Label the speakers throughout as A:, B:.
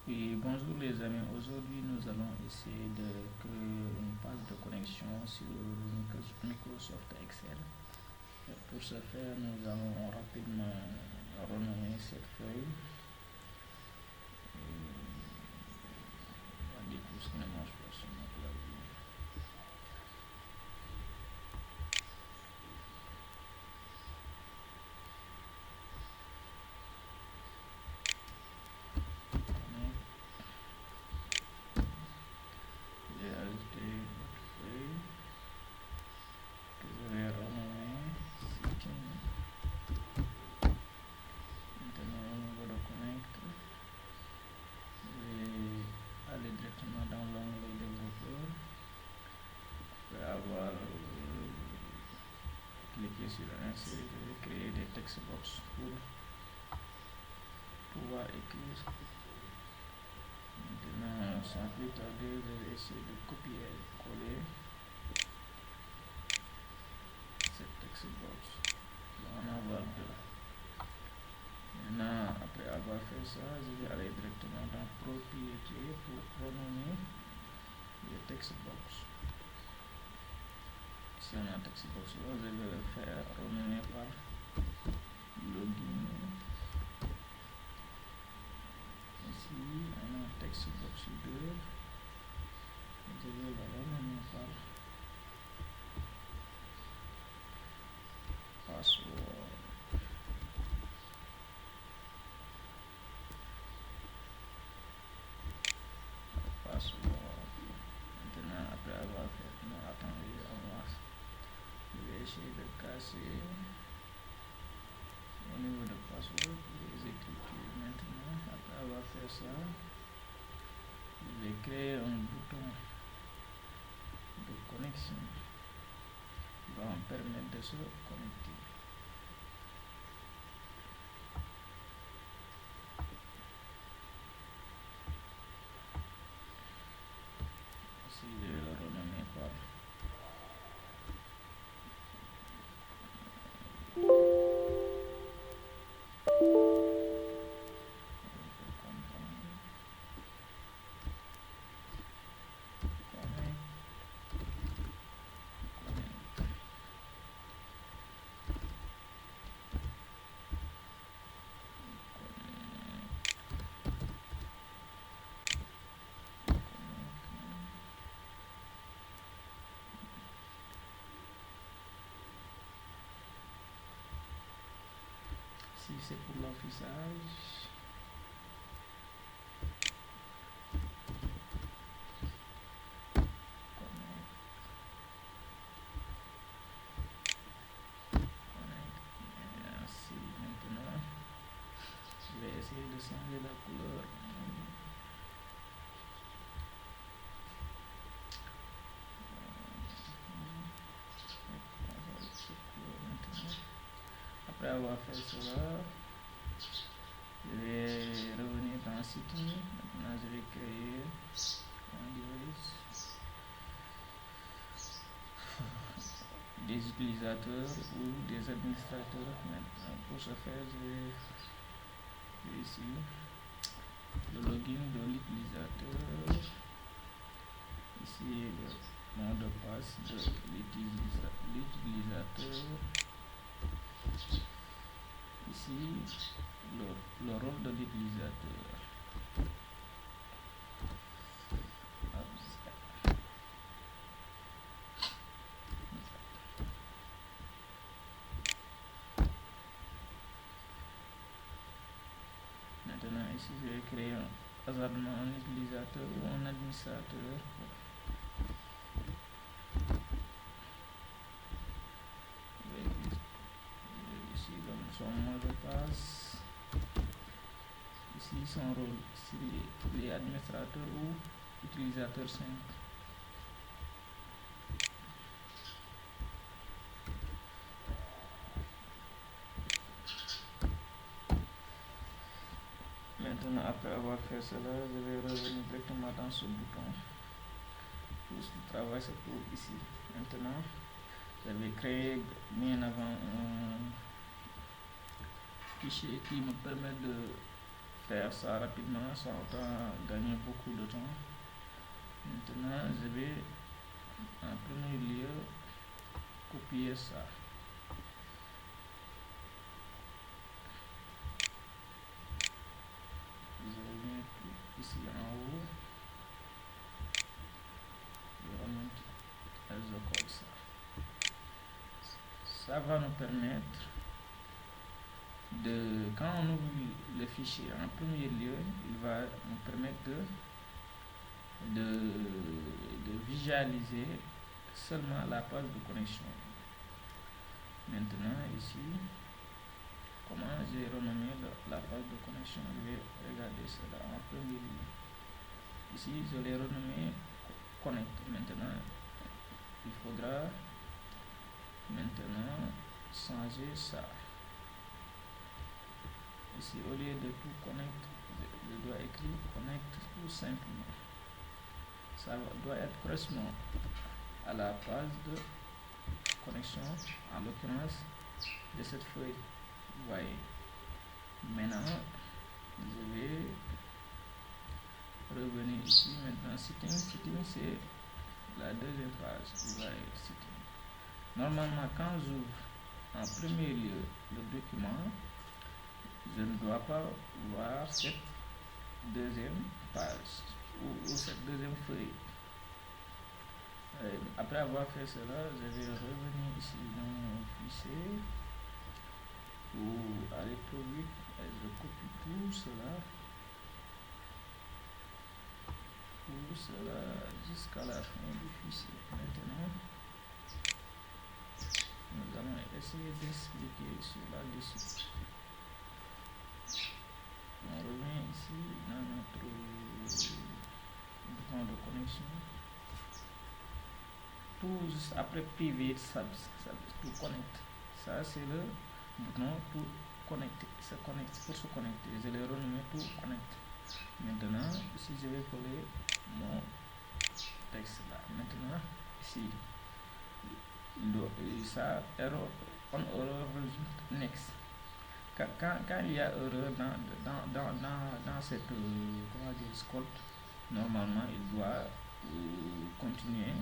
A: Oui, bonjour les amis. Aujourd'hui, nous allons essayer de créer une page de connexion sur Microsoft Excel. Pour ce faire, nous allons rapidement renommer cette feuille. On va dire tout ce qui ne marche pas sur mon clavier. J'ai ajouté notre feuille que je vais renommer Sitting. Maintenant, au niveau de Connect, je vais aller directement dans l'onglet développeur. Après avoir cliqué sur Insérer, je vais créer des text box pour pouvoir écrire. Maintenant, sans plus tarder, je vais essayer de copier et coller cette text box. Je vais en avoir deux. Maintenant, après avoir fait ça, je vais aller directement dans Propriété pour renommer les text box. Ici, on a un text box là, je vais le faire renommer par login. Ici, on a un text box 2. Je vais le renommer par password. Maintenant, après avoir fait, non, attendez, je vais essayer de casser au niveau de password les écritures. Maintenant, après avoir fait ça, je vais créer un bouton de connexion qui va me permettre de se connecter. Ici, je vais le renommer par si c'est pour l'affichage. Ainsi, maintenant, je vais essayer de changer la couleur. Après avoir fait cela, je vais revenir dans Sitting. Maintenant, je vais créer un device, des utilisateurs ou des administrateurs. Maintenant, pour ce faire, je vais ici le login de l'utilisateur. Ici, le mot de passe de l'utilisateur. Ici, le rôle de l'utilisateur. Maintenant, ici, je vais créer hasardement un utilisateur ou un administrateur. Ici, son mot de passe. Ici, son rôle, ici, les administrateurs ou utilisateurs simples. Maintenant, après avoir fait cela, je vais revenir directement dans ce bouton. Tout le travail se trouve ici. Maintenant, je vais créer bien avant un fichier qui me permet de faire ça rapidement sans autant gagner beaucoup de temps. Maintenant, je vais en premier lieu copier ça. Je reviens ici en haut. Je remonte et je colle ça. Ça va nous permettre de, quand on ouvre le fichier en premier lieu, il va nous permettre de visualiser seulement la page de connexion. Maintenant ici, comment j'ai renommé la page de connexion? Je vais regarder cela en premier lieu. Ici, je l'ai renommé connect. Maintenant, il faudra maintenant changer ça. Ici, au lieu de tout connect, je dois écrire connect tout simplement. Ça doit être correspond à la page de connexion, en l'occurrence de cette feuille. Vous voyez. Maintenant, je vais revenir ici. Maintenant, setting c'est la deuxième page. Vous voyez, setting. Normalement, quand j'ouvre en premier lieu le document, je ne dois pas voir cette deuxième page ou cette deuxième feuille. Après avoir fait cela, je vais revenir ici dans mon fichier pour aller trop vite et je copie tout cela jusqu'à la fin du fichier. Maintenant, nous allons essayer d'expliquer cela dessus. On revient ici dans notre bouton de connexion. Tout juste après private subs, tout connect. Ça c'est le bouton tout connecter. Pour se connecter. Je l'ai renommé tout connect. Maintenant, ici je vais coller mon texte là. Maintenant, ici, ça error on error next. Quand il y a erreur dans cette comment dire, scope, normalement il doit continuer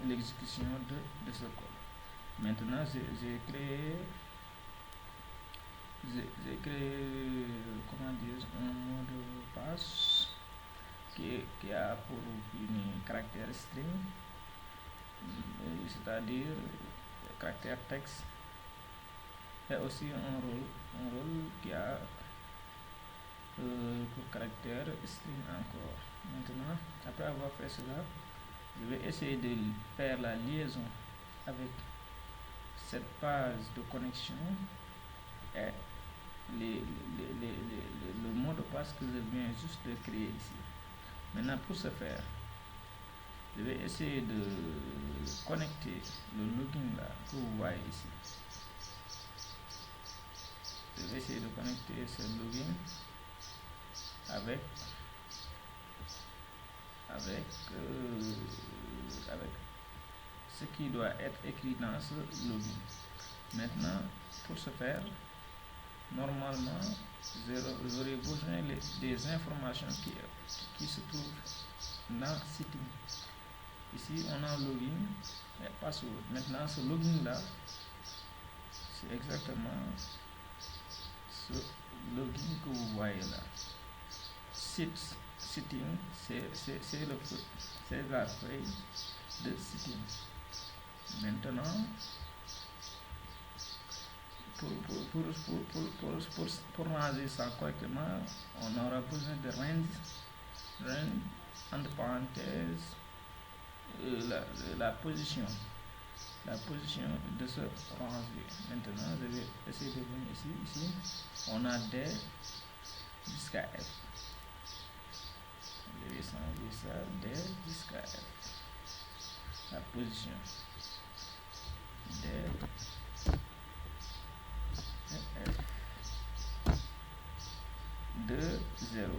A: l'exécution de ce code. Maintenant, j'ai créé comment dire, un mot de passe qui a pour une caractère string, c'est-à-dire caractère texte, et aussi un rôle qui a pour caractère string encore. Maintenant, après avoir fait cela, je vais essayer de faire la liaison avec cette page de connexion et le mot de passe que je viens juste de créer ici. Maintenant, pour ce faire, je vais essayer de connecter le login là que vous voyez ici. Je vais essayer de connecter ce login avec ce qui doit être écrit dans ce login. Maintenant, pour ce faire, normalement, j'aurai besoin des informations qui se trouvent dans setting. Ici, on a login et password. Maintenant, ce login là, c'est exactement ce login que vous voyez là. Setting, c'est la feuille de setting. Maintenant, pour ranger ça correctement, on aura besoin de range entre parenthèses la position de ce ranger. Maintenant, je vais essayer de venir ici. On a D jusqu'à F. Je vais changer ça, D jusqu'à F. La position D et F. 2, 0,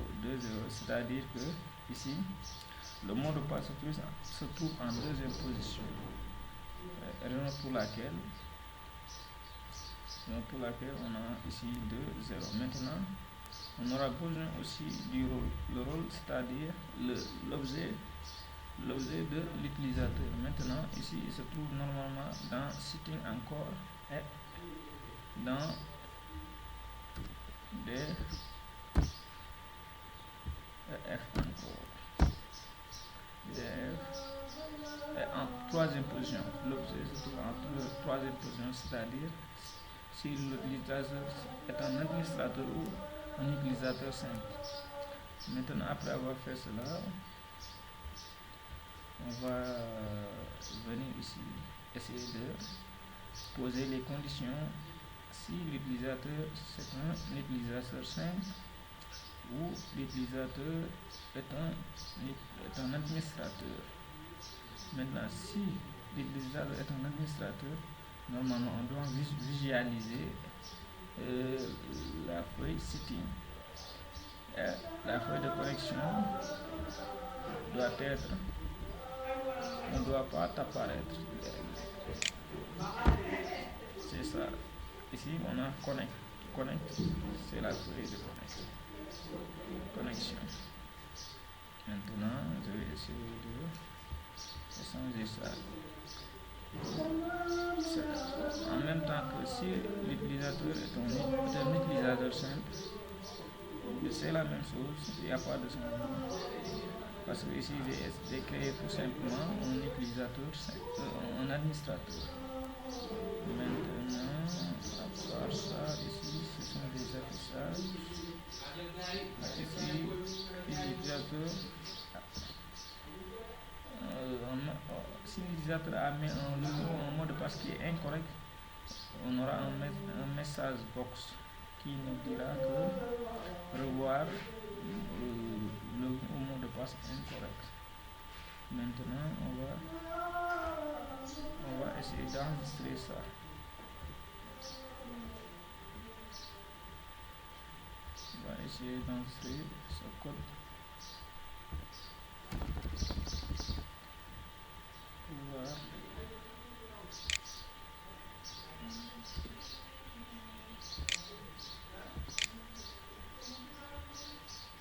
A: c'est-à-dire que ici, le mot de passe se trouve en deuxième position. Raison pour laquelle on a ici 2, 0. Maintenant, On aura besoin aussi du rôle. Le rôle, c'est-à-dire l'objet de l'utilisateur. Maintenant, ici, il se trouve normalement dans sitting encore et dans des F encore. Et en troisième position. L'objet se trouve en troisième position, c'est-à-dire si l'utilisateur est un administrateur ou un utilisateur simple. Maintenant, après avoir fait cela, on va venir ici essayer de poser les conditions si l'utilisateur c'est un utilisateur simple ou l'utilisateur est un administrateur. Maintenant, si l'utilisateur est un administrateur, normalement on doit visualiser la feuille sitting. La feuille de connexion doit être, ne doit pas apparaître. C'est ça. Ici, on a connect. Connect, c'est la feuille de connexion. Maintenant, je vais essayer de changer ça. En même temps que si l'utilisateur est un utilisateur simple, c'est la même chose, il n'y a pas de changement. Parce que ici, j'ai créé tout simplement un utilisateur, un administrateur. Maintenant, à part ça, ici, ce sont des affichages. Ici, l'utilisateur, si l'utilisateur a mis un mot de passe qui est incorrect, on aura un message box qui nous dira que revoir le mot de passe incorrect. Maintenant, on va essayer d'enregistrer ça. On va essayer d'enregistrer ce code. Pouvoir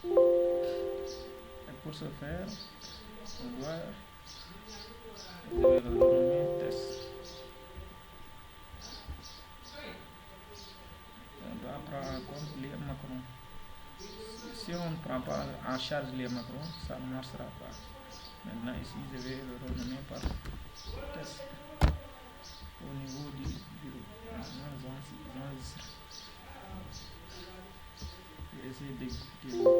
A: et pour ce faire, on doit le renommer test. On doit prendre en compte les macros. Si on ne prend pas en charge les macros, ça ne marchera pas. Maintenant ici, je vais le renommer par test au niveau du bureau. Maintenant, j'enregistre. Je vais essayer d'exécuter le code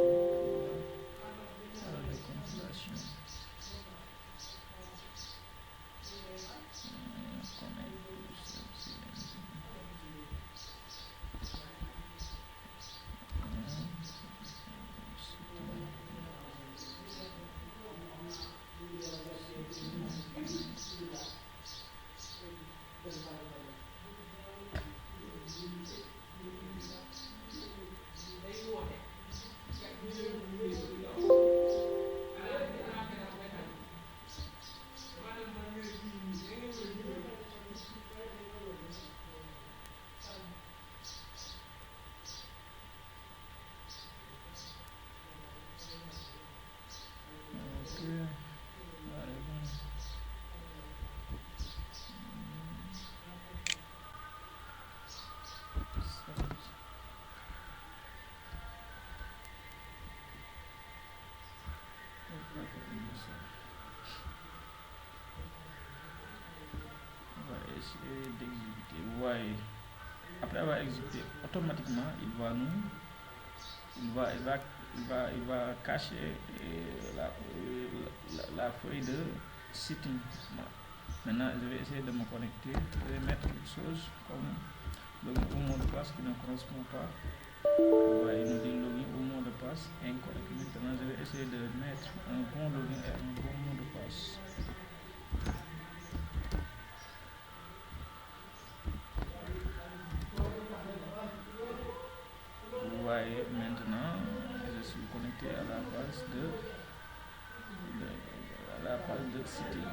A: de compilation. On va essayer d'exécuter. Vous voyez, après avoir exécuté, automatiquement il va cacher la feuille de sitting. Maintenant, je vais essayer de me connecter. Je vais mettre quelque chose comme le mot de passe qui ne correspond pas. Vous voyez, il nous dit login ou mot de passe incorrect. Maintenant, je vais essayer de mettre un bon login et un bon mot de passe. Vous voyez, maintenant, je suis connecté à la page de sitting.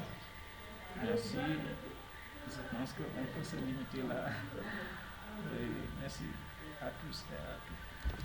A: Merci. Je pense qu'on peut se limiter là. Merci à tous et à toutes.